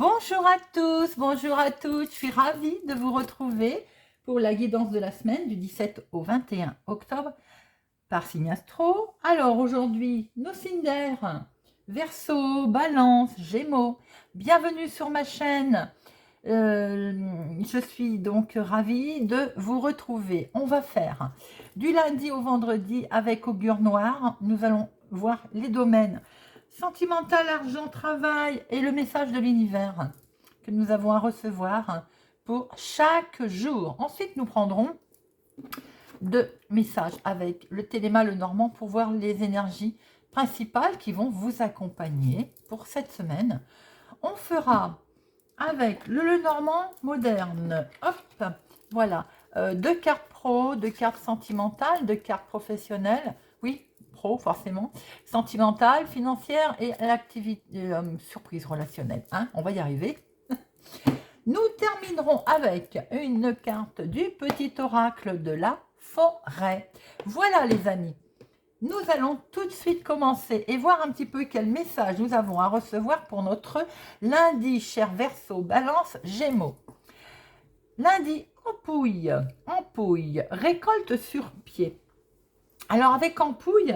Bonjour à tous, bonjour à toutes. Je suis ravie de vous retrouver pour la guidance de la semaine du 17 au 21 octobre par signe astro. Alors aujourd'hui, nos signes d'air, Verseau, Balance, Gémeaux. Bienvenue sur ma chaîne. Je suis donc ravie de vous retrouver. On va faire du lundi au vendredi avec Augure Noir. Nous allons voir les domaines sentimental, argent, travail et le message de l'univers que nous avons à recevoir pour chaque jour. Ensuite, nous prendrons deux messages avec le Téléma le Normand pour voir les énergies principales qui vont vous accompagner pour cette semaine. On fera avec le Normand moderne. Hop, voilà. Deux cartes pro, deux cartes sentimentales, deux cartes professionnelles. Oui, pro forcément. Sentimentale, financière et l'activité surprise relationnelle. Hein, on va y arriver. Nous terminerons avec une carte du petit oracle de la forêt. Voilà les amis. Nous allons tout de suite commencer et voir un petit peu quel message nous avons à recevoir pour notre lundi, cher Verseau, Balance, Gémeaux. Lundi, empouille, récolte sur pied. Alors avec empouille,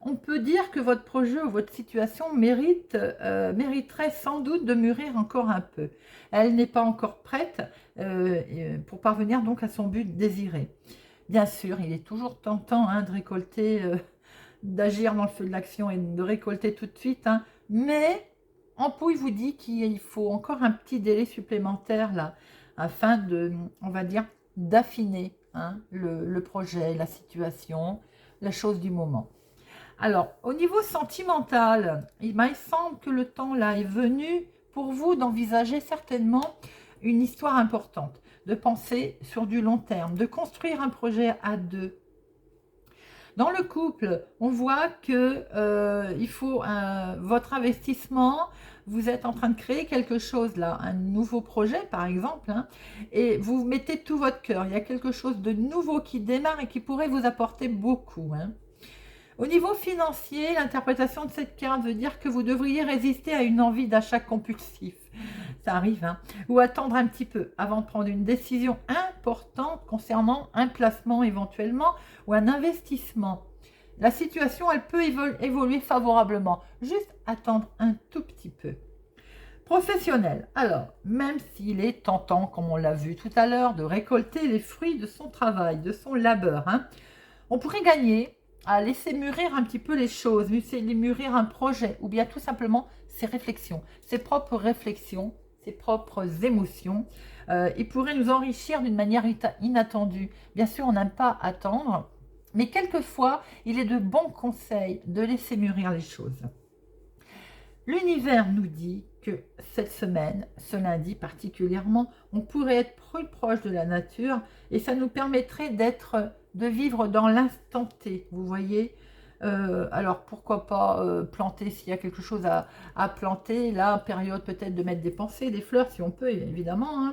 on peut dire que votre projet ou votre situation mériterait sans doute de mûrir encore un peu. Elle n'est pas encore prête pour parvenir donc à son but désiré. Bien sûr, il est toujours tentant de récolter, d'agir dans le feu de l'action et de récolter tout de suite. Mais Empouille vous dit qu'il faut encore un petit délai supplémentaire là, afin de, on va dire, d'affiner le projet, la situation, la chose du moment. Alors, au niveau sentimental, il semble que le temps là est venu pour vous d'envisager certainement une histoire importante, de penser sur du long terme, de construire un projet à deux. Dans le couple, on voit que il faut votre investissement, vous êtes en train de créer quelque chose là, un nouveau projet par exemple, et vous mettez tout votre cœur. Il y a quelque chose de nouveau qui démarre et qui pourrait vous apporter beaucoup. Au niveau financier, l'interprétation de cette carte veut dire que vous devriez résister à une envie d'achat compulsif. Ça arrive, ou attendre un petit peu avant de prendre une décision importante concernant un placement éventuellement ou un investissement. La situation, elle peut évoluer favorablement. Juste attendre un tout petit peu. Professionnel. Alors, même s'il est tentant, comme on l'a vu tout à l'heure, de récolter les fruits de son travail, de son labeur, on pourrait gagner à laisser mûrir un petit peu les choses, laisser mûrir un projet, ou bien tout simplement ses réflexions, ses propres réflexions, ses propres émotions. Il pourrait nous enrichir d'une manière inattendue. Bien sûr, on n'aime pas attendre, mais quelquefois, il est de bons conseils de laisser mûrir les choses. L'univers nous dit que cette semaine, ce lundi particulièrement, on pourrait être plus proche de la nature et ça nous permettrait de vivre dans l'instant T, vous voyez. Alors pourquoi pas planter s'il y a quelque chose à planter, là, période peut-être de mettre des pensées, des fleurs si on peut évidemment,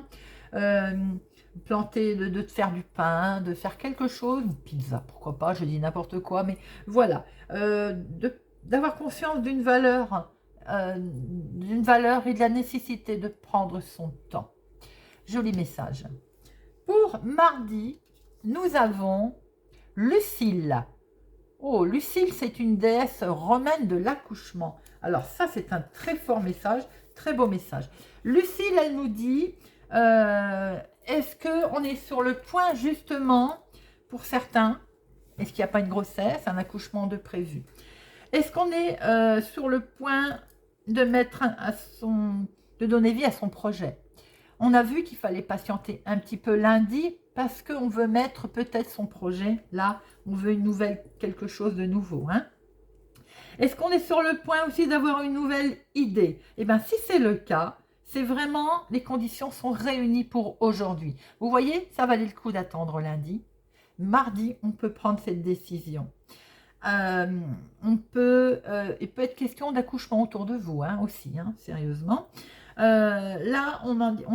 planter, de faire du pain, de faire quelque chose, une pizza, pourquoi pas, je dis n'importe quoi, mais voilà, d'avoir conscience d'une valeur et de la nécessité de prendre son temps. Joli message. Pour mardi, nous avons Lucille. Oh, Lucille, c'est une déesse romaine de l'accouchement. Alors ça, c'est un très fort message, très beau message. Lucille, elle nous dit, est-ce qu'on est sur le point justement, pour certains, est-ce qu'il n'y a pas une grossesse, un accouchement de prévu? Est-ce qu'on est sur le point de de donner vie à son projet? On a vu qu'il fallait patienter un petit peu lundi parce qu'on veut mettre peut-être son projet là, on veut quelque chose de nouveau. Est-ce qu'on est sur le point aussi d'avoir une nouvelle idée? Eh bien, si c'est le cas, c'est vraiment, les conditions sont réunies pour aujourd'hui. Vous voyez, ça valait le coup d'attendre lundi. Mardi, on peut prendre cette décision. Il peut être question d'accouchement autour de vous aussi, sérieusement. Là,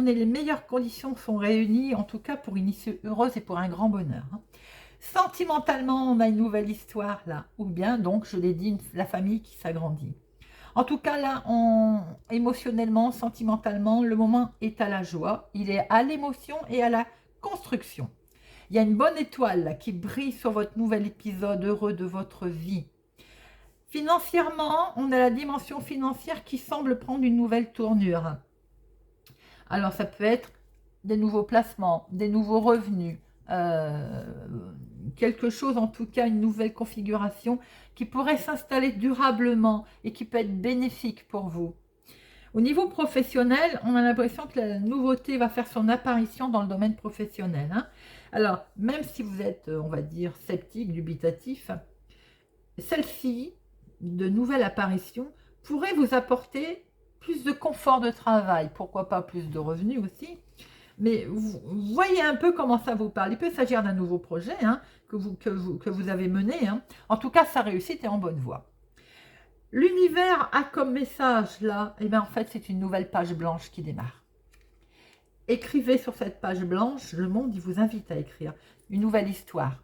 les meilleures conditions sont réunies, en tout cas pour une issue heureuse et pour un grand bonheur. Sentimentalement, on a une nouvelle histoire là, ou bien donc, je l'ai dit, la famille qui s'agrandit. En tout cas, là, émotionnellement, sentimentalement, le moment est à la joie. Il est à l'émotion et à la construction. Il y a une bonne étoile là, qui brille sur votre nouvel épisode heureux de votre vie. Financièrement, on a la dimension financière qui semble prendre une nouvelle tournure. Alors, ça peut être des nouveaux placements, des nouveaux revenus, quelque chose, en tout cas, une nouvelle configuration qui pourrait s'installer durablement et qui peut être bénéfique pour vous. Au niveau professionnel, on a l'impression que la nouveauté va faire son apparition dans le domaine professionnel. Alors, même si vous êtes, on va dire, sceptique, dubitatif, celle-ci, de nouvelle apparition, pourrait vous apporter plus de confort de travail, pourquoi pas plus de revenus aussi. Mais vous voyez un peu comment ça vous parle. Il peut s'agir d'un nouveau projet que vous avez mené. En tout cas, sa réussite est en bonne voie. L'univers a comme message là, et bien en fait, c'est une nouvelle page blanche qui démarre. Écrivez sur cette page blanche, le monde il vous invite à écrire une nouvelle histoire.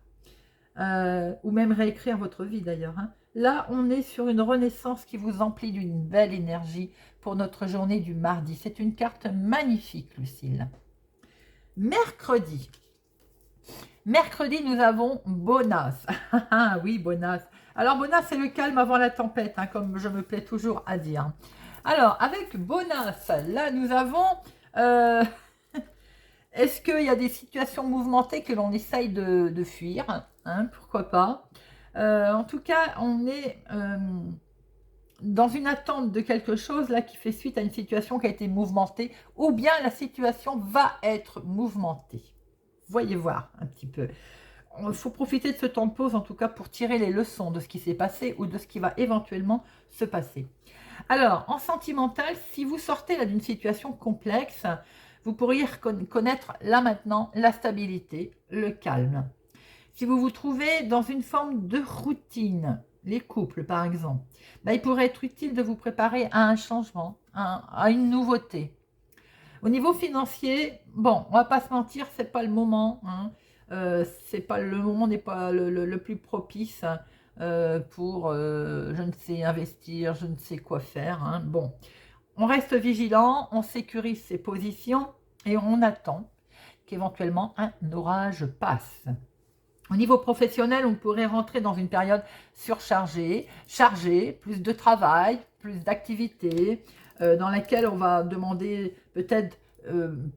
Ou même réécrire votre vie d'ailleurs. Là, on est sur une renaissance qui vous emplit d'une belle énergie pour notre journée du mardi. C'est une carte magnifique, Lucille. Mercredi. Mercredi, nous avons Bonas. Oui, Bonas. Alors, Bonas, c'est le calme avant la tempête, comme je me plais toujours à dire. Alors, avec Bonas, là, nous avons... Est-ce qu'il y a des situations mouvementées que l'on essaye de fuir, pourquoi pas. En tout cas, on est dans une attente de quelque chose là qui fait suite à une situation qui a été mouvementée, ou bien la situation va être mouvementée. Voyez voir un petit peu. Il faut profiter de ce temps de pause, en tout cas, pour tirer les leçons de ce qui s'est passé ou de ce qui va éventuellement se passer. Alors, en sentimental, si vous sortez là d'une situation complexe, vous pourriez connaître là maintenant la stabilité, le calme. Si vous vous trouvez dans une forme de routine, les couples par exemple, il pourrait être utile de vous préparer à un changement, à une nouveauté. Au niveau financier, bon, on va pas se mentir, c'est pas le moment. Le moment n'est pas le plus propice pour, je ne sais, investir, je ne sais quoi faire. Bon, on reste vigilant, on sécurise ses positions et on attend qu'éventuellement un orage passe. Au niveau professionnel, on pourrait rentrer dans une période surchargée, chargée, plus de travail, plus d'activités, dans laquelle on va demander peut-être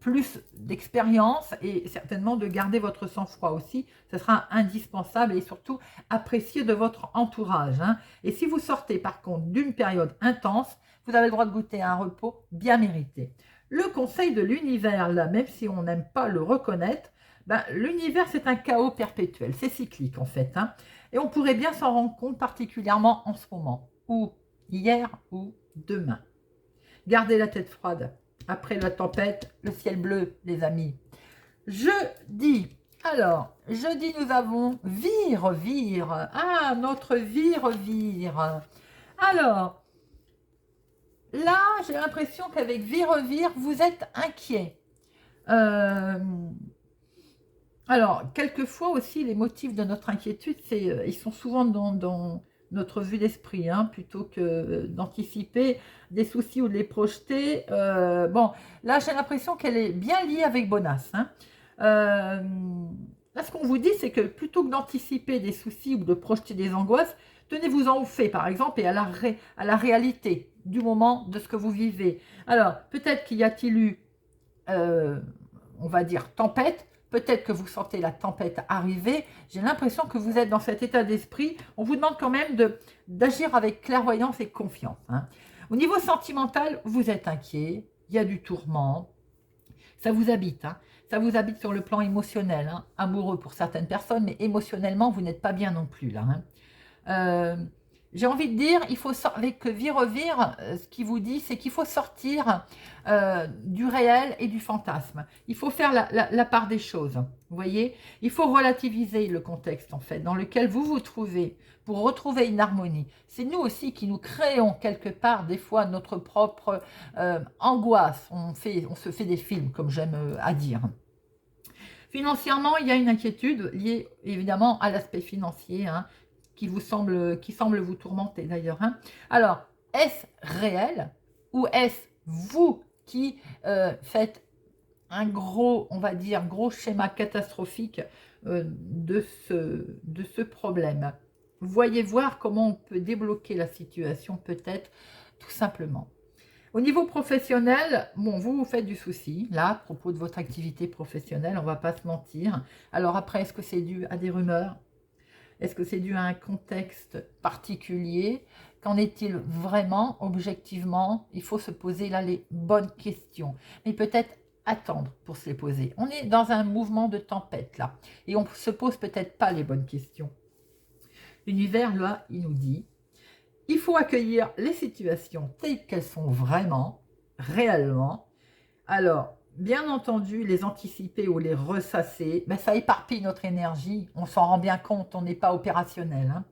plus d'expérience et certainement de garder votre sang-froid aussi. Ce sera indispensable et surtout apprécié de votre entourage. Et si vous sortez par contre d'une période intense, vous avez le droit de goûter à un repos bien mérité. Le conseil de l'univers, là, même si on n'aime pas le reconnaître, l'univers, c'est un chaos perpétuel, c'est cyclique en fait. Et on pourrait bien s'en rendre compte particulièrement en ce moment, ou hier, ou demain. Gardez la tête froide. Après la tempête, le ciel bleu, les amis. Jeudi. Alors, jeudi, nous avons Vire. Ah, notre Vire. Alors, là, j'ai l'impression qu'avec Vire, vous êtes inquiet. Alors, quelquefois aussi, les motifs de notre inquiétude, ils sont souvent dans notre vue d'esprit, plutôt que d'anticiper des soucis ou de les projeter. Bon, là, j'ai l'impression qu'elle est bien liée avec Bonas. Là, ce qu'on vous dit, c'est que plutôt que d'anticiper des soucis ou de projeter des angoisses, tenez-vous-en au fait, par exemple, et à la réalité du moment de ce que vous vivez. Alors, peut-être qu'il y a-t-il eu, on va dire, tempête. Peut-être que vous sentez la tempête arriver. J'ai l'impression que vous êtes dans cet état d'esprit. On vous demande quand même d'agir avec clairvoyance et confiance. Au niveau sentimental, vous êtes inquiet. Il y a du tourment. Ça vous habite. Ça vous habite sur le plan émotionnel. Amoureux pour certaines personnes, mais émotionnellement, vous n'êtes pas bien non plus là. J'ai envie de dire, il faut avec Vire, ce qui vous dit, c'est qu'il faut sortir du réel et du fantasme. Il faut faire la part des choses, vous voyez. Il faut relativiser le contexte, en fait, dans lequel vous vous trouvez pour retrouver une harmonie. C'est nous aussi qui nous créons quelque part, des fois, notre propre angoisse. On se fait des films, comme j'aime à dire. Financièrement, il y a une inquiétude liée, évidemment, à l'aspect financier, qui semble vous tourmenter d'ailleurs. Alors, est-ce réel ou est-ce vous qui faites un gros, on va dire, gros schéma catastrophique de ce problème? Voyez voir comment on peut débloquer la situation, peut-être, tout simplement. Au niveau professionnel, bon, vous faites du souci, là, à propos de votre activité professionnelle, on ne va pas se mentir. Alors après, est-ce que c'est dû à des rumeurs? Est-ce que c'est dû à un contexte particulier? Qu'en est-il vraiment, objectivement? Il faut se poser là les bonnes questions. Mais peut-être attendre pour se les poser. On est dans un mouvement de tempête là. Et on ne se pose peut-être pas les bonnes questions. L'univers, là, il nous dit, il faut accueillir les situations telles qu'elles sont vraiment, réellement. Alors, bien entendu, les anticiper ou les ressasser, ben, ça éparpille notre énergie. On s'en rend bien compte, on n'est pas opérationnel. Hein.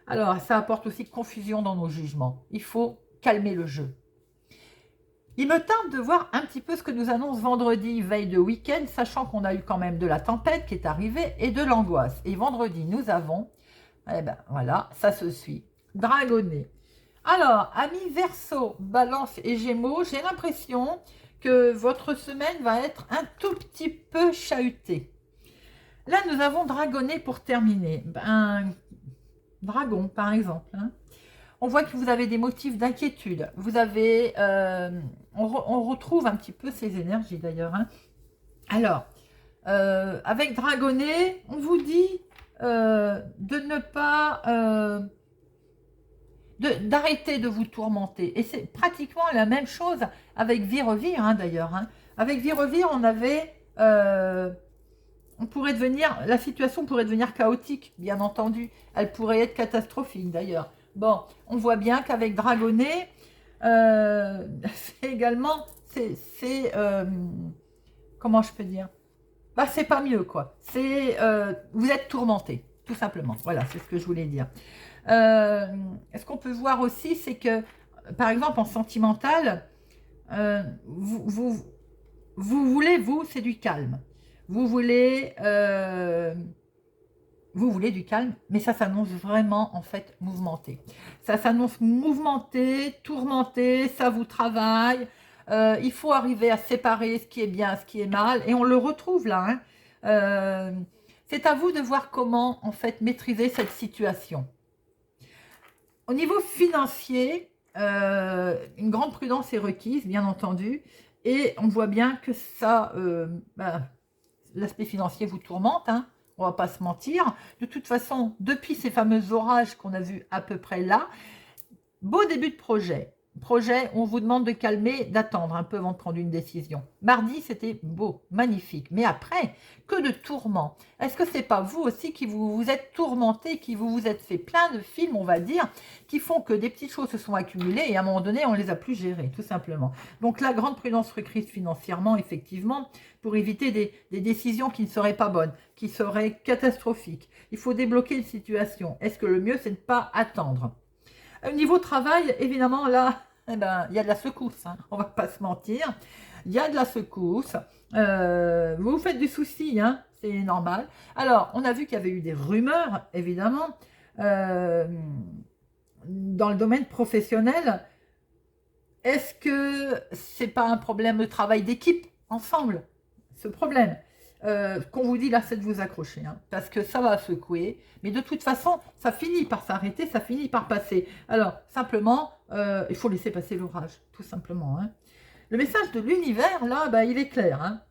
Alors, ça apporte aussi confusion dans nos jugements. Il faut calmer le jeu. Il me tarde de voir un petit peu ce que nous annonce vendredi, veille de week-end, sachant qu'on a eu quand même de la tempête qui est arrivée et de l'angoisse. Et vendredi, nous avons, eh ben voilà, ça se suit, Dragonnet. Alors, amis Verseau, Balance et Gémeaux, j'ai l'impression que votre semaine va être un tout petit peu chahutée. Là, nous avons Dragonnet pour terminer. Un dragon, par exemple. Hein. On voit que vous avez des motifs d'inquiétude. Vous avez... on retrouve un petit peu ces énergies, d'ailleurs. Hein. Alors, avec Dragonnet, on vous dit de ne pas... d'arrêter de vous tourmenter. Et c'est pratiquement la même chose avec Virevire, hein, d'ailleurs. Hein. Avec Virevire, on avait... on pourrait devenir... La situation pourrait devenir chaotique, bien entendu. Elle pourrait être catastrophique, d'ailleurs. Bon, on voit bien qu'avec Dragonnet, c'est également... comment je peux dire? Bah, c'est pas mieux, quoi. C'est... vous êtes tourmenté, tout simplement. Voilà, c'est ce que je voulais dire. Ce qu'on peut voir aussi, c'est que, par exemple, en sentimental, vous voulez, vous, c'est du calme. Vous voulez du calme, mais ça s'annonce vraiment, en fait, mouvementé. Ça s'annonce mouvementé, tourmenté, ça vous travaille. Il faut arriver à séparer ce qui est bien, ce qui est mal, et on le retrouve là. Hein. C'est à vous de voir comment, en fait, maîtriser cette situation. Au niveau financier, une grande prudence est requise, bien entendu, et on voit bien que ça, l'aspect financier vous tourmente, hein, on ne va pas se mentir. De toute façon, depuis ces fameux orages qu'on a vus à peu près là, beau début de projet. On vous demande de calmer, d'attendre un peu avant de prendre une décision. Mardi, c'était beau, magnifique. Mais après, que de tourments. Est-ce que c'est pas vous aussi qui vous êtes tourmenté, qui vous êtes fait plein de films, on va dire, qui font que des petites choses se sont accumulées et à un moment donné, on ne les a plus gérées, tout simplement. Donc la grande prudence requise financièrement, effectivement, pour éviter des décisions qui ne seraient pas bonnes, qui seraient catastrophiques. Il faut débloquer une situation. Est-ce que le mieux, c'est de ne pas attendre? Au niveau travail, évidemment, là, eh ben, il y a de la secousse, hein, on ne va pas se mentir. Il y a de la secousse. Vous vous faites du souci, hein, c'est normal. Alors, on a vu qu'il y avait eu des rumeurs, évidemment, dans le domaine professionnel. Est-ce que c'est pas un problème de travail d'équipe ensemble, ce problème? Qu'on vous dit là, c'est de vous accrocher, hein, parce que ça va secouer, mais de toute façon, ça finit par s'arrêter, ça finit par passer. Alors, simplement, il faut laisser passer l'orage, tout simplement. Hein. Le message de l'univers, là, bah, il est clair. Hein.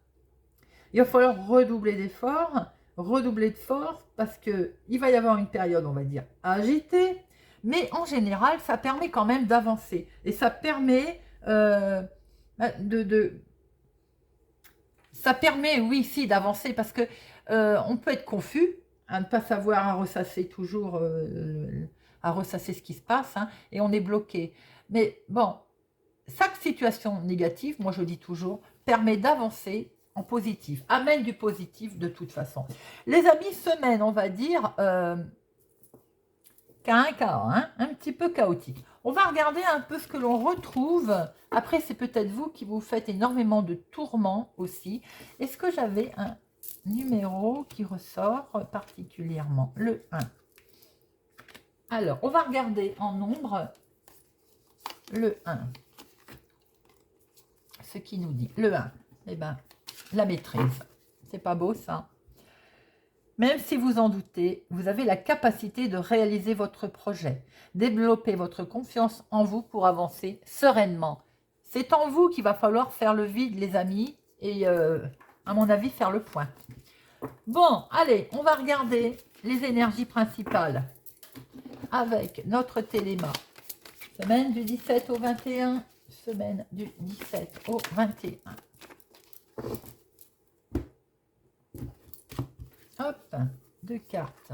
Il va falloir redoubler d'efforts, redoubler de force, parce qu'il va y avoir une période, on va dire, agitée, mais en général, ça permet quand même d'avancer, et ça permet ça permet, oui, si, d'avancer parce que on peut être confus, à ne pas savoir à ressasser toujours, à ressasser ce qui se passe, hein, et on est bloqué. Mais bon, chaque situation négative, moi je dis toujours, permet d'avancer en positif, amène du positif de toute façon. Les amis, semaine, on va dire, hein, un petit peu chaotique. On va regarder un peu ce que l'on retrouve. Après, c'est peut-être vous qui vous faites énormément de tourments aussi. Est-ce que j'avais un numéro qui ressort particulièrement? Le 1. Alors, on va regarder en nombre. le 1. Ce qui nous dit le 1, eh ben, la maîtrise. C'est pas beau ça? Même si vous en doutez, vous avez la capacité de réaliser votre projet. Développer votre confiance en vous pour avancer sereinement. C'est en vous qu'il va falloir faire le vide, les amis, et à mon avis, faire le point. Bon, allez, on va regarder les énergies principales avec notre téléma. Semaine du 17 au 21, semaine du 17 au 21. Hop, 2 cartes.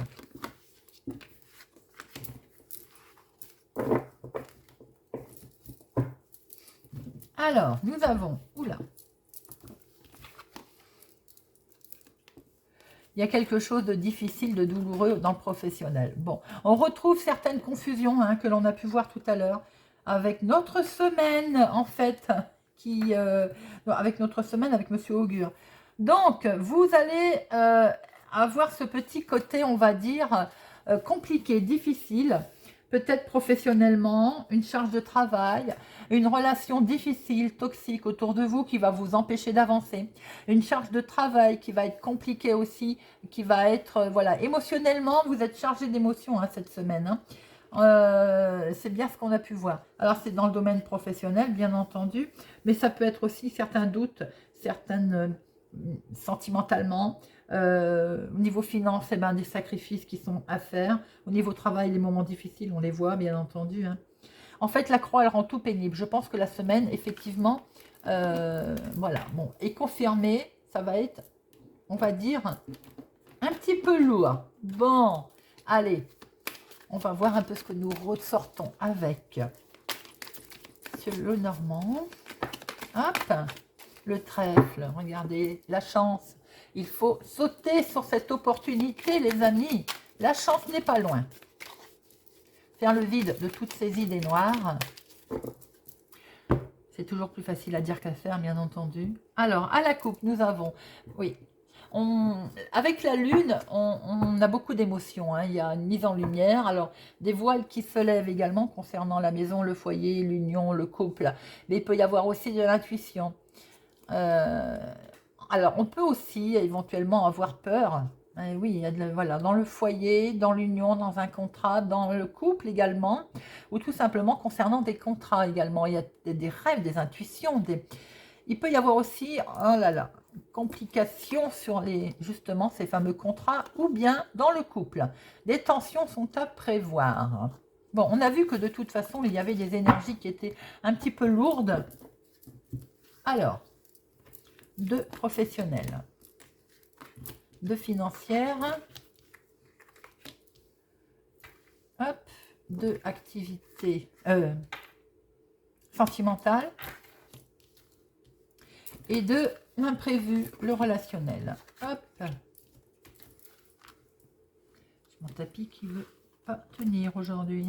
Alors, nous avons, oula, il y a quelque chose de difficile, de douloureux dans le professionnel. Bon, on retrouve certaines confusions que l'on a pu voir tout à l'heure avec notre semaine, en fait, avec notre semaine avec Monsieur Augure. Donc, vous allez avoir ce petit côté, on va dire, compliqué, difficile, peut-être professionnellement, une charge de travail, une relation difficile, toxique autour de vous qui va vous empêcher d'avancer, une charge de travail qui va être compliquée aussi, qui va être, voilà, émotionnellement, vous êtes chargé d'émotions cette semaine. C'est bien ce qu'on a pu voir. Alors, c'est dans le domaine professionnel, bien entendu, mais ça peut être aussi certains doutes, certaines sentimentalement. Au niveau finance, eh ben, des sacrifices qui sont à faire. Au niveau travail, les moments difficiles, on les voit, bien entendu. En fait, la croix, elle rend tout pénible. Je pense que la semaine, effectivement, voilà, bon, est confirmée. Ça va être, on va dire, un petit peu lourd. Bon, allez, on va voir un peu ce que nous ressortons avec Monsieur Lenormand. Hop, le trèfle, regardez, la chance. Il faut sauter sur cette opportunité, les amis. La chance n'est pas loin. Faire le vide de toutes ces idées noires. C'est toujours plus facile à dire qu'à faire, bien entendu. Alors, à la coupe, nous avons... Oui, avec la lune, on a beaucoup d'émotions. Il y a une mise en lumière. Alors, des voiles qui se lèvent également concernant la maison, le foyer, l'union, le couple. Mais il peut y avoir aussi de l'intuition. Alors, on peut aussi éventuellement avoir peur. Oui, il y a voilà, dans le foyer, dans l'union, dans un contrat, dans le couple également, ou tout simplement concernant des contrats également. Il y a des rêves, des intuitions. Il peut y avoir aussi, oh là là, complications sur justement ces fameux contrats, ou bien dans le couple. Des tensions sont à prévoir. Bon, on a vu que de toute façon, il y avait des énergies qui étaient un petit peu lourdes. Alors, de professionnels, de financières, hop, de activités sentimentales et de l'imprévu, le relationnel. Hop, mon tapis qui veut pas tenir aujourd'hui.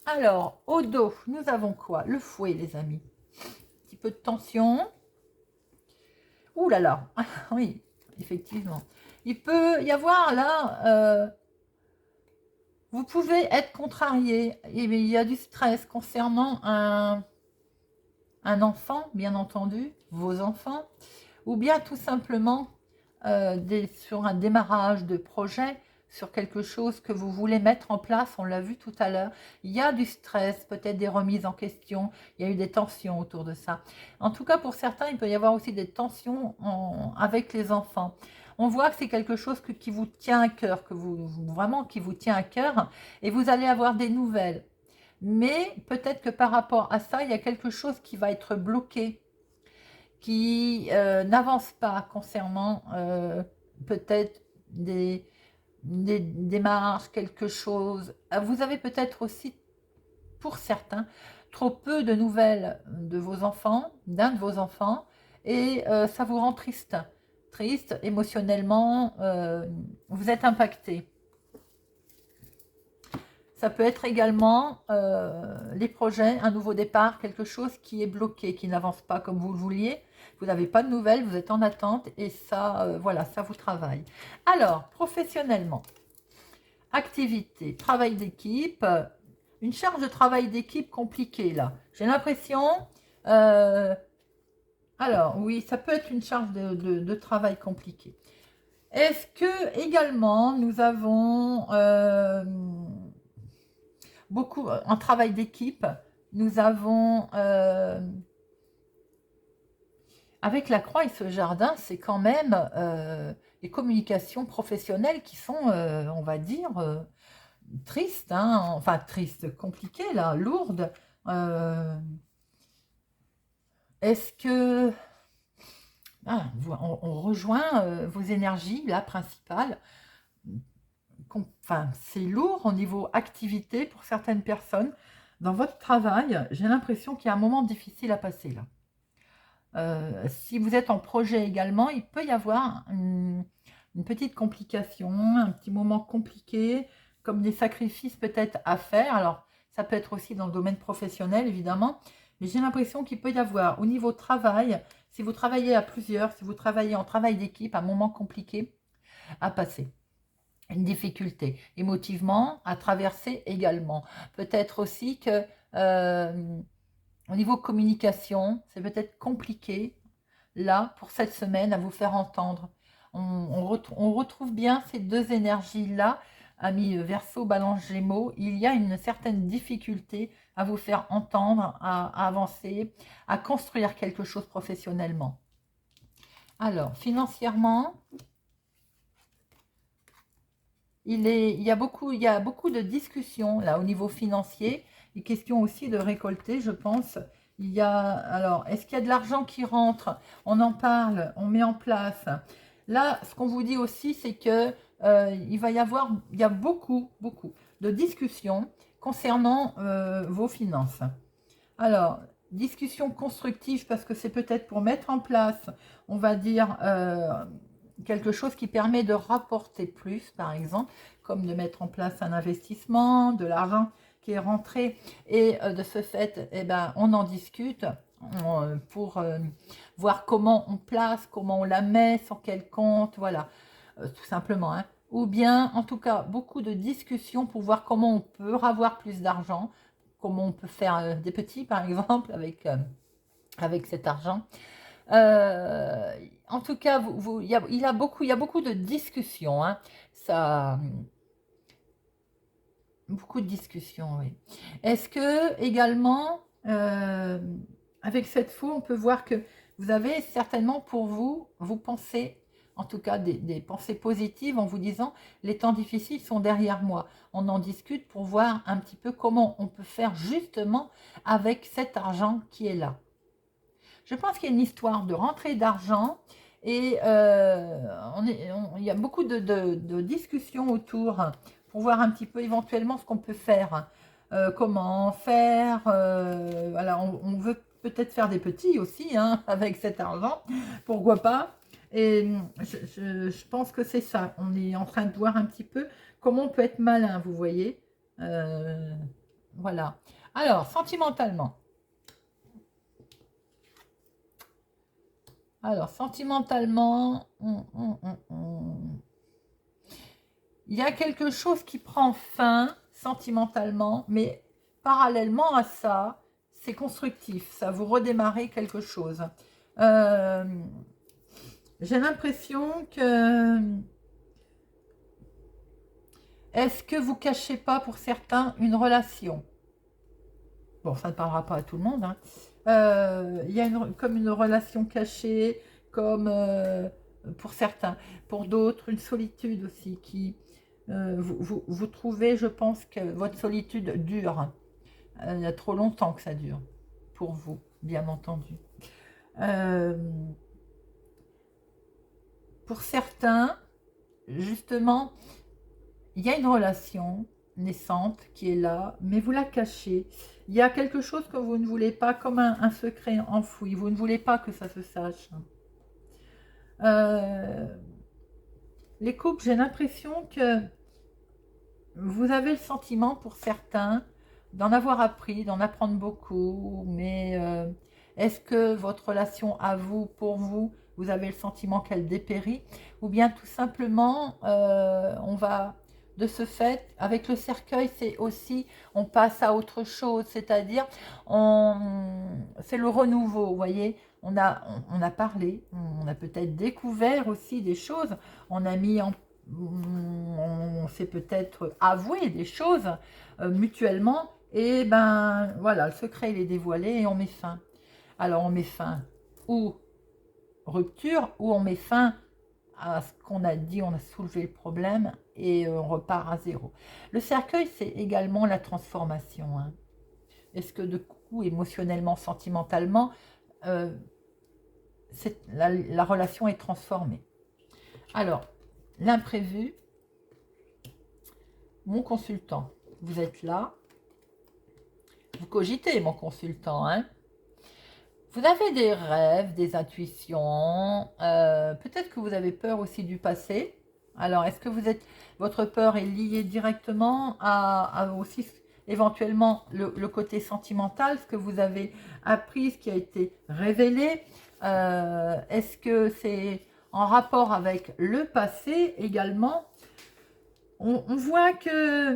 Alors, au dos, nous avons quoi? Le fouet, les amis. Un petit peu de tension. Ouh là là, oui, effectivement. Il peut y avoir là, vous pouvez être contrarié. Il y a du stress concernant un enfant, bien entendu, vos enfants, ou bien tout simplement sur un démarrage de projet, sur quelque chose que vous voulez mettre en place, on l'a vu tout à l'heure, il y a du stress, peut-être des remises en question, il y a eu des tensions autour de ça. En tout cas, pour certains, il peut y avoir aussi des tensions avec les enfants. On voit que c'est quelque chose qui vous tient à cœur, vraiment qui vous tient à cœur, et vous allez avoir des nouvelles. Mais peut-être que par rapport à ça, il y a quelque chose qui va être bloqué, qui n'avance pas concernant peut-être des démarches, quelque chose. Vous avez peut-être aussi, pour certains, trop peu de nouvelles de vos enfants, d'un de vos enfants, et ça vous rend triste. Triste, émotionnellement, vous êtes impacté. Ça peut être également les projets, un nouveau départ, quelque chose qui est bloqué, qui n'avance pas comme vous le vouliez. Vous n'avez pas de nouvelles, vous êtes en attente et ça, voilà, ça vous travaille. Alors, professionnellement, activité, travail d'équipe, une charge de travail d'équipe compliquée là. J'ai l'impression... alors, oui, ça peut être une charge de travail compliquée. Est-ce que également nous avons beaucoup en travail d'équipe, nous avons avec la croix et ce jardin, c'est quand même les communications professionnelles qui sont, on va dire, tristes, hein, enfin tristes, compliquées là, lourdes. Est-ce que on rejoint vos énergies là principales? Enfin, c'est lourd au niveau activité pour certaines personnes. Dans votre travail, j'ai l'impression qu'il y a un moment difficile à passer là. Si vous êtes en projet également, il peut y avoir une petite complication, un petit moment compliqué, comme des sacrifices peut-être à faire. Alors, ça peut être aussi dans le domaine professionnel, évidemment, mais j'ai l'impression qu'il peut y avoir au niveau travail, si vous travaillez à plusieurs, si vous travaillez en travail d'équipe, un moment compliqué à passer. Une difficulté émotivement à traverser également. Peut-être aussi que au niveau communication, c'est peut-être compliqué là pour cette semaine à vous faire entendre. On retrouve bien ces deux énergies-là, amis Verseau, Balance, Gémeaux. Il y a une certaine difficulté à vous faire entendre, à avancer, à construire quelque chose professionnellement. Alors, financièrement, il y a beaucoup de discussions là au niveau financier. Il est question aussi de récolter, je pense. Il y a, alors, est-ce qu'il y a de l'argent qui rentre? On en parle, on met en place. Là, ce qu'on vous dit aussi, c'est que il y a beaucoup de discussions concernant vos finances. Alors, discussion constructive parce que c'est peut-être pour mettre en place, on va dire, quelque chose qui permet de rapporter plus, par exemple, comme de mettre en place un investissement, de l'argent qui est rentré, et de ce fait, eh ben, on en discute pour voir comment on place, comment on la met, sur quel compte, voilà, tout simplement. Hein. Ou bien, en tout cas, beaucoup de discussions pour voir comment on peut avoir plus d'argent, comment on peut faire des petits, par exemple, avec cet argent. En tout cas, il y a beaucoup de discussions. Hein. Ça, beaucoup de discussions, oui. Est-ce que également, avec cette fou, on peut voir que vous avez certainement pour vous, vous pensez, en tout cas des pensées positives en vous disant les temps difficiles sont derrière moi. On en discute pour voir un petit peu comment on peut faire justement avec cet argent qui est là. Je pense qu'il y a une histoire de rentrée d'argent et il y a beaucoup de discussions autour pour voir un petit peu éventuellement ce qu'on peut faire. Comment faire voilà, on veut peut-être faire des petits aussi hein, avec cet argent, pourquoi pas. Et je pense que c'est ça. On est en train de voir un petit peu comment on peut être malin, vous voyez. Voilà. Alors, sentimentalement. Alors, sentimentalement, il y a quelque chose qui prend fin sentimentalement, mais parallèlement à ça, c'est constructif, ça vous redémarrez quelque chose. J'ai l'impression que... Est-ce que vous cachez pas pour certains une relation? Bon, ça ne parlera pas à tout le monde, hein. Il y a comme une relation cachée, comme pour certains. Pour d'autres, une solitude aussi qui... vous trouvez, je pense que votre solitude dure. Il y a trop longtemps que ça dure. Pour vous, bien entendu. Pour certains, justement, il y a une relation naissante qui est là, mais vous la cachez. Il y a quelque chose que vous ne voulez pas, comme un secret enfoui. Vous ne voulez pas que ça se sache. Les couples, j'ai l'impression que vous avez le sentiment, pour certains, d'en avoir appris, d'en apprendre beaucoup, mais est-ce que votre relation à vous, pour vous, vous avez le sentiment qu'elle dépérit, ou bien tout simplement, on va de ce fait, avec le cercueil, c'est aussi, on passe à autre chose, c'est-à-dire, c'est le renouveau, vous voyez. On a parlé, on a peut-être découvert aussi des choses, on a mis en on s'est peut-être avoué des choses mutuellement, et ben voilà, le secret il est dévoilé et on met fin. Alors on met fin ou rupture, ou on met fin à ce qu'on a dit, on a soulevé le problème et on repart à zéro. Le cercueil, c'est également la transformation. Hein. Est-ce que de coup, émotionnellement, sentimentalement, euh, la relation est transformée? Alors, l'imprévu, mon consultant, vous êtes là, vous cogitez, mon consultant, hein. Vous avez des rêves, des intuitions, peut-être que vous avez peur aussi du passé. Alors, est-ce que votre peur est liée directement à aussi éventuellement le côté sentimental, ce que vous avez appris, ce qui a été révélé? Est-ce que c'est en rapport avec le passé également? On voit que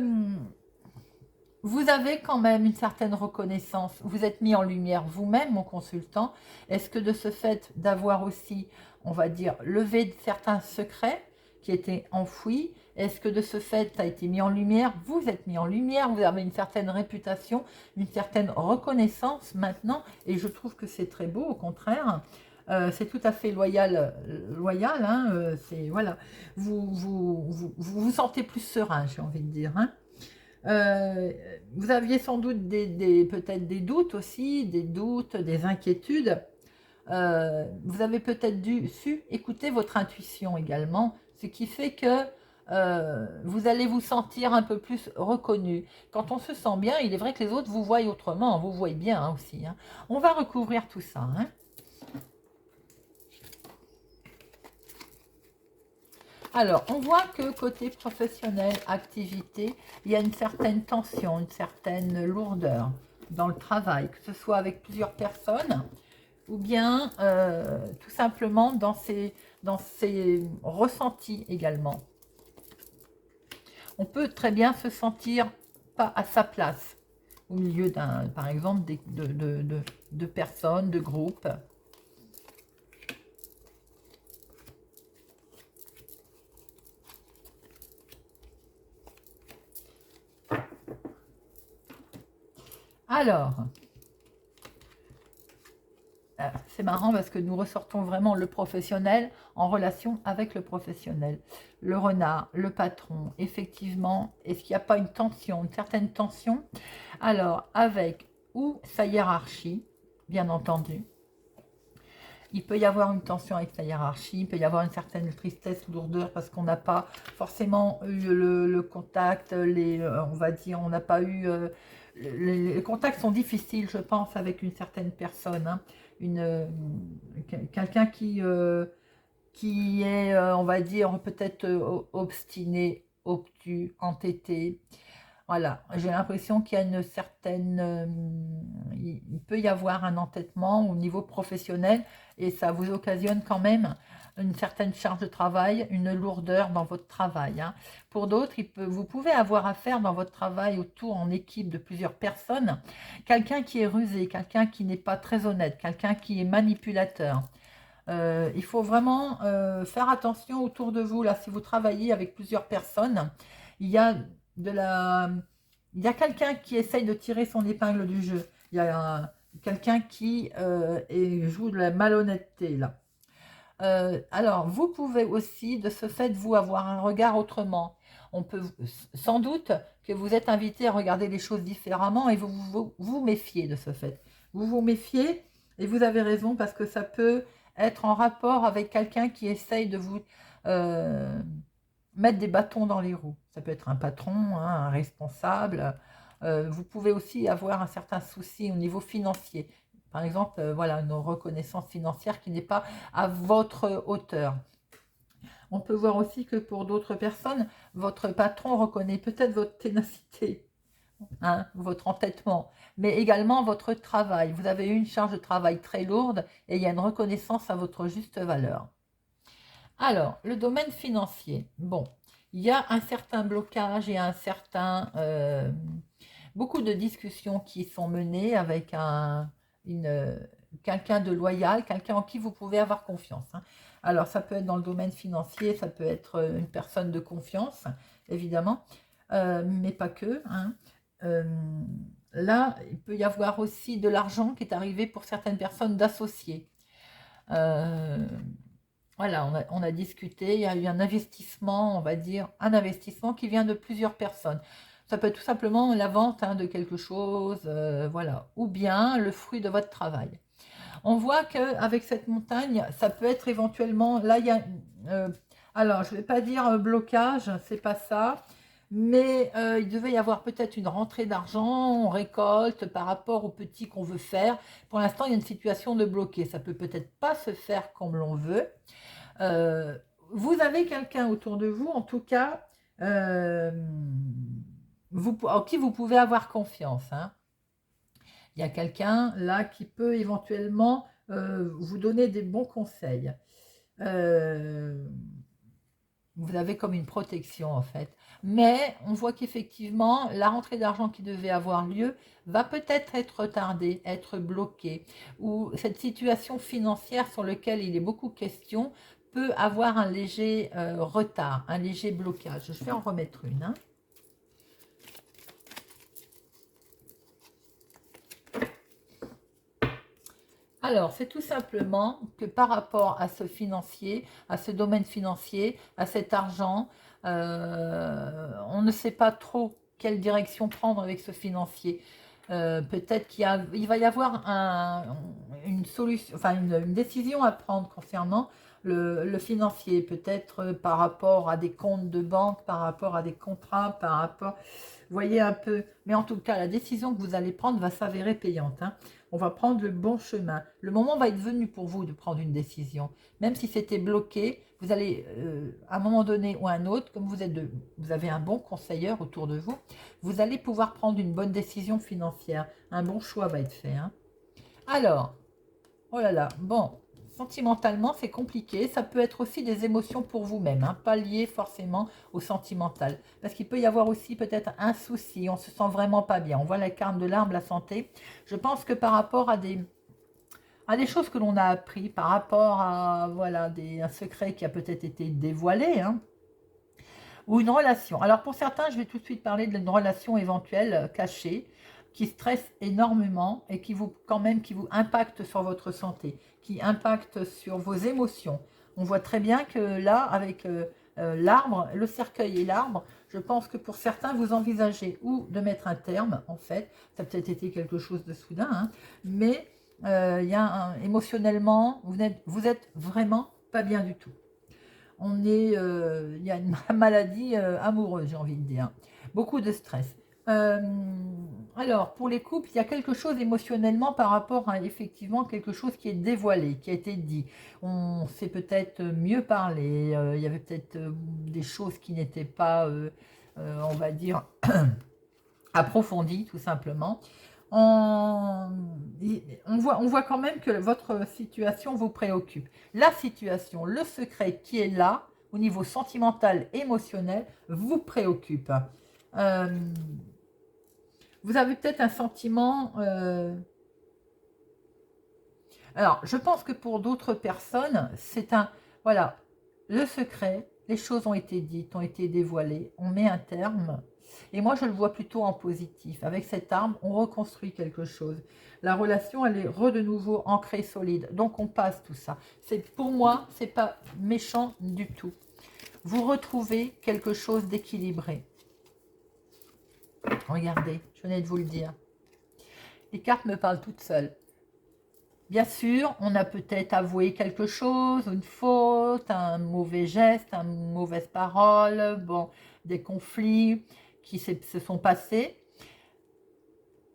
vous avez quand même une certaine reconnaissance. Vous êtes mis en lumière vous-même, mon consultant. Est-ce que de ce fait d'avoir aussi, on va dire, levé certains secrets qui étaient enfouis, est-ce que de ce fait, ça a été mis en lumière? Vous êtes mis en lumière, vous avez une certaine réputation, une certaine reconnaissance maintenant, et je trouve que c'est très beau, au contraire. C'est tout à fait loyal, hein, c'est voilà. Vous sentez plus serein, j'ai envie de dire, hein. Vous aviez sans doute peut-être des doutes aussi, des inquiétudes. Vous avez peut-être su écouter votre intuition également, ce qui fait que vous allez vous sentir un peu plus reconnu. Quand on se sent bien, il est vrai que les autres vous voient autrement, vous voyez bien hein, aussi. Hein. On va recouvrir tout ça. Hein. Alors, on voit que côté professionnel, activité, il y a une certaine tension, une certaine lourdeur dans le travail, que ce soit avec plusieurs personnes ou bien tout simplement dans ces ressentis également. On peut très bien se sentir pas à sa place au milieu par exemple, de personnes, de groupes. Alors, c'est marrant parce que nous ressortons vraiment le professionnel en relation avec le professionnel. Le renard, le patron, effectivement, est-ce qu'il n'y a pas une tension, une certaine tension? Alors, avec ou sa hiérarchie, bien entendu. Il peut y avoir une tension avec sa hiérarchie, il peut y avoir une certaine tristesse, lourdeur, parce qu'on n'a pas forcément eu le contact, on va dire, on n'a pas eu... les contacts sont difficiles, je pense, avec une certaine personne. Hein. Quelqu'un qui est, on va dire, peut-être obstiné, obtus, entêté. Voilà, j'ai l'impression qu'il y a une certaine... il peut y avoir un entêtement au niveau professionnel et ça vous occasionne quand même une certaine charge de travail, une lourdeur dans votre travail. Hein. Pour d'autres, vous pouvez avoir affaire dans votre travail autour en équipe de plusieurs personnes, quelqu'un qui est rusé, quelqu'un qui n'est pas très honnête, quelqu'un qui est manipulateur. Il faut vraiment faire attention autour de vous. Là, si vous travaillez avec plusieurs personnes, il y a il y a quelqu'un qui essaye de tirer son épingle du jeu. Il y a quelqu'un qui joue de la malhonnêteté là. Alors, vous pouvez aussi, de ce fait, vous avoir un regard autrement. On peut sans doute que vous êtes invité à regarder les choses différemment et vous méfiez de ce fait. Vous vous méfiez et vous avez raison parce que ça peut être en rapport avec quelqu'un qui essaye de vous mettre des bâtons dans les roues. Ça peut être un patron, hein, un responsable. Vous pouvez aussi avoir un certain souci au niveau financier. Par exemple, voilà, une reconnaissance financière qui n'est pas à votre hauteur. On peut voir aussi que pour d'autres personnes, votre patron reconnaît peut-être votre ténacité, hein, votre entêtement, mais également votre travail. Vous avez eu une charge de travail très lourde et il y a une reconnaissance à votre juste valeur. Alors, le domaine financier. Bon, il y a un certain blocage et un certain... beaucoup de discussions qui sont menées avec quelqu'un de loyal, quelqu'un en qui vous pouvez avoir confiance, hein. Alors, ça peut être dans le domaine financier, ça peut être une personne de confiance, évidemment, mais pas que, hein. Euh, Là, il peut y avoir aussi de l'argent qui est arrivé pour certaines personnes d'associés. Euh, voilà, on a discuté, il y a eu un investissement, on va dire, un investissement qui vient de plusieurs personnes. Ça peut être tout simplement la vente, hein, de quelque chose, voilà, ou bien le fruit de votre travail. On voit qu'avec cette montagne, ça peut être éventuellement, là il y a, euh, alors je ne vais pas dire blocage, c'est pas ça, mais il devait y avoir peut-être une rentrée d'argent, on récolte par rapport au petit qu'on veut faire. Pour l'instant, il y a une situation de bloqué, ça peut peut-être pas se faire comme l'on veut. Euh, Vous avez quelqu'un autour de vous, en tout cas, euh, en qui vous pouvez avoir confiance, hein. Il y a quelqu'un là qui peut éventuellement vous donner des bons conseils. Euh, vous avez comme une protection en fait. Mais on voit qu'effectivement, la rentrée d'argent qui devait avoir lieu va peut-être être retardée, être bloquée, ou cette situation financière sur laquelle il est beaucoup question peut avoir un léger retard, un léger blocage. Je vais en remettre une, hein. Alors, c'est tout simplement que par rapport à ce financier, à ce domaine financier, à cet argent, on ne sait pas trop quelle direction prendre avec ce financier. Peut-être il va y avoir une solution, enfin une décision à prendre concernant le financier, peut-être par rapport à des comptes de banque, par rapport à des contrats, par rapport, vous voyez un peu. Mais en tout cas, la décision que vous allez prendre va s'avérer payante, hein. On va prendre le bon chemin. Le moment va être venu pour vous de prendre une décision. Même si c'était bloqué, vous allez, à un moment donné ou à un autre, comme vous avez un bon conseiller autour de vous, vous allez pouvoir prendre une bonne décision financière. Un bon choix va être fait, hein. Alors, oh là là, bon, sentimentalement, c'est compliqué. Ça peut être aussi des émotions pour vous-même, hein, pas liées forcément au sentimental. Parce qu'il peut y avoir aussi peut-être un souci, on se sent vraiment pas bien. On voit la carte de l'arbre, la santé. Je pense que par rapport à des choses que l'on a appris, par rapport à voilà, un secret qui a peut-être été dévoilé, hein, ou une relation. Alors pour certains, je vais tout de suite parler d'une relation éventuelle cachée, qui stresse énormément et qui vous, quand même, qui vous impacte sur votre santé, qui impacte sur vos émotions. On voit très bien que là, avec l'arbre, le cercueil et l'arbre, je pense que pour certains, vous envisagez ou de mettre un terme, en fait, ça a peut-être été quelque chose de soudain, hein, mais il y a émotionnellement, vous êtes vraiment pas bien du tout. Il y a une maladie amoureuse, j'ai envie de dire. Beaucoup de stress. Euh, alors, pour les couples, il y a quelque chose émotionnellement par rapport à effectivement quelque chose qui est dévoilé, qui a été dit. On s'est peut-être mieux parlé, il y avait peut-être des choses qui n'étaient pas, on va dire, approfondies, tout simplement. On, on voit quand même que votre situation vous préoccupe. La situation, le secret qui est là, au niveau sentimental, émotionnel, vous préoccupe. Euh, vous avez peut-être un sentiment... alors, je pense que pour d'autres personnes, c'est un... Voilà, le secret, les choses ont été dites, ont été dévoilées, on met un terme. Et moi, je le vois plutôt en positif. Avec cette arme, on reconstruit quelque chose. La relation, elle est de nouveau ancrée, solide. Donc, on passe tout ça. Pour moi, c'est pas méchant du tout. Vous retrouvez quelque chose d'équilibré. Regardez, je venais de vous le dire. Les cartes me parlent toutes seules. Bien sûr, on a peut-être avoué quelque chose, une faute, un mauvais geste, une mauvaise parole, bon, des conflits qui se sont passés.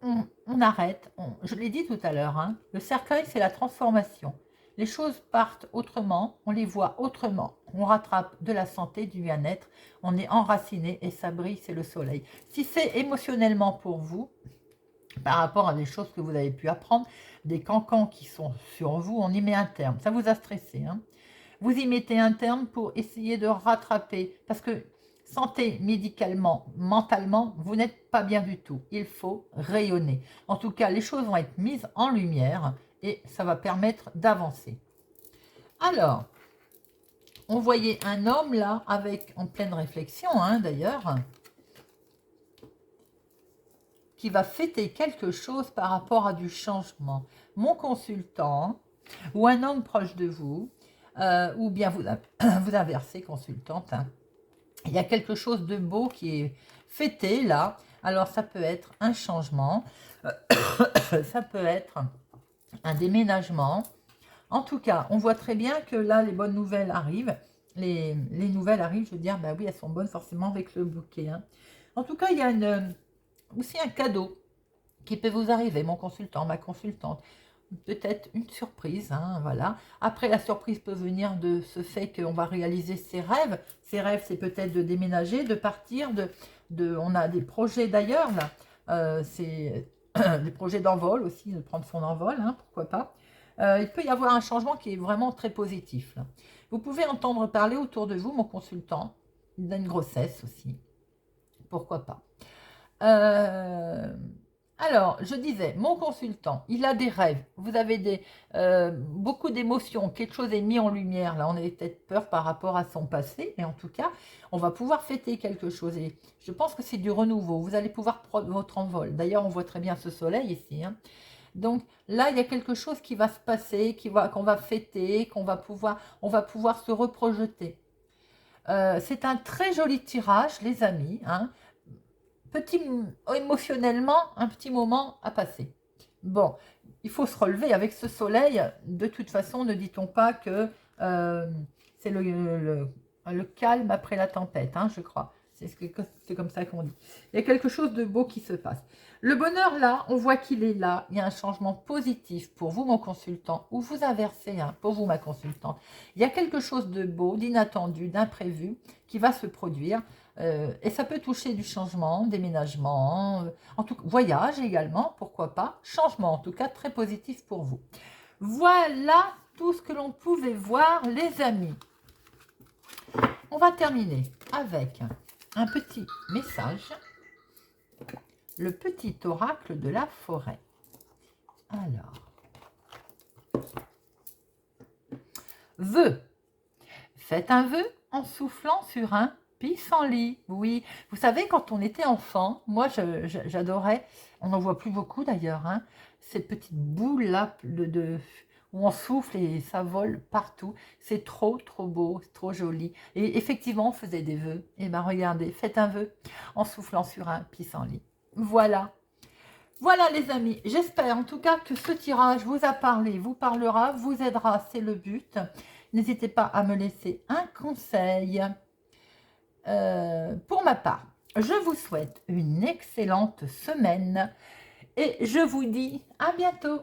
On arrête, je l'ai dit tout à l'heure, hein, le cercueil, c'est la transformation. Les choses partent autrement, on les voit autrement, on rattrape de la santé, du bien-être, on est enraciné et ça brille, c'est le soleil. Si c'est émotionnellement pour vous, par rapport à des choses que vous avez pu apprendre, des cancans qui sont sur vous, on y met un terme. Ça vous a stressé, hein. Vous y mettez un terme pour essayer de rattraper. Parce que santé médicalement, mentalement, vous n'êtes pas bien du tout. Il faut rayonner. En tout cas, les choses vont être mises en lumière et ça va permettre d'avancer. Alors, on voyait un homme là, avec en pleine réflexion d'ailleurs, qui va fêter quelque chose par rapport à du changement. Mon consultant, ou un homme proche de vous, ou bien vous inversez, consultante, il y a quelque chose de beau qui est fêté là. Alors ça peut être un changement, ça peut être un déménagement. En tout cas, on voit très bien que là, les bonnes nouvelles arrivent. Les nouvelles arrivent, je veux dire, bah oui, elles sont bonnes forcément avec le bouquet. En tout cas, il y a aussi un cadeau qui peut vous arriver, mon consultant, ma consultante. Peut-être une surprise, voilà. Après, la surprise peut venir de ce fait qu'on va réaliser ses rêves. Ses rêves, c'est peut-être de déménager, de partir, on a des projets d'ailleurs, là. C'est des projets d'envol aussi, de prendre son envol, pourquoi pas. Il peut y avoir un changement qui est vraiment très positif, là. Vous pouvez entendre parler autour de vous, mon consultant, d'une grossesse aussi. Pourquoi pas. Alors, je disais, mon consultant, il a des rêves, vous avez beaucoup d'émotions, quelque chose est mis en lumière, là on avait peut-être peur par rapport à son passé, mais en tout cas, on va pouvoir fêter quelque chose, et je pense que c'est du renouveau, vous allez pouvoir prendre votre envol. D'ailleurs, on voit très bien ce soleil ici, Donc là, il y a quelque chose qui va se passer, qu'on va fêter, on va pouvoir se reprojeter. C'est un très joli tirage, les amis, émotionnellement, un petit moment à passer. Bon, il faut se relever avec ce soleil. De toute façon, ne dit-on pas que c'est le calme après la tempête, je crois. C'est comme ça qu'on dit. Il y a quelque chose de beau qui se passe. Le bonheur, là, on voit qu'il est là. Il y a un changement positif pour vous, mon consultant, ou vous inversez, pour vous, ma consultante. Il y a quelque chose de beau, d'inattendu, d'imprévu qui va se produire. Et ça peut toucher du changement, déménagement, en tout cas, voyage également, pourquoi pas. Changement, en tout cas, très positif pour vous. Voilà tout ce que l'on pouvait voir, les amis. On va terminer avec un petit message. Le petit oracle de la forêt. Alors, vœu. Faites un vœu en soufflant sur un pissenlit. Oui, vous savez, quand on était enfant, moi j'adorais, on n'en voit plus beaucoup d'ailleurs, cette petite boule-là où on souffle et ça vole partout. C'est trop, trop beau, trop joli. Et effectivement, on faisait des vœux. Et bien, regardez, faites un vœu en soufflant sur un pissenlit. Voilà. Voilà les amis, j'espère en tout cas que ce tirage vous a parlé, vous parlera, vous aidera, c'est le but. N'hésitez pas à me laisser un conseil. Pour ma part, je vous souhaite une excellente semaine et je vous dis à bientôt.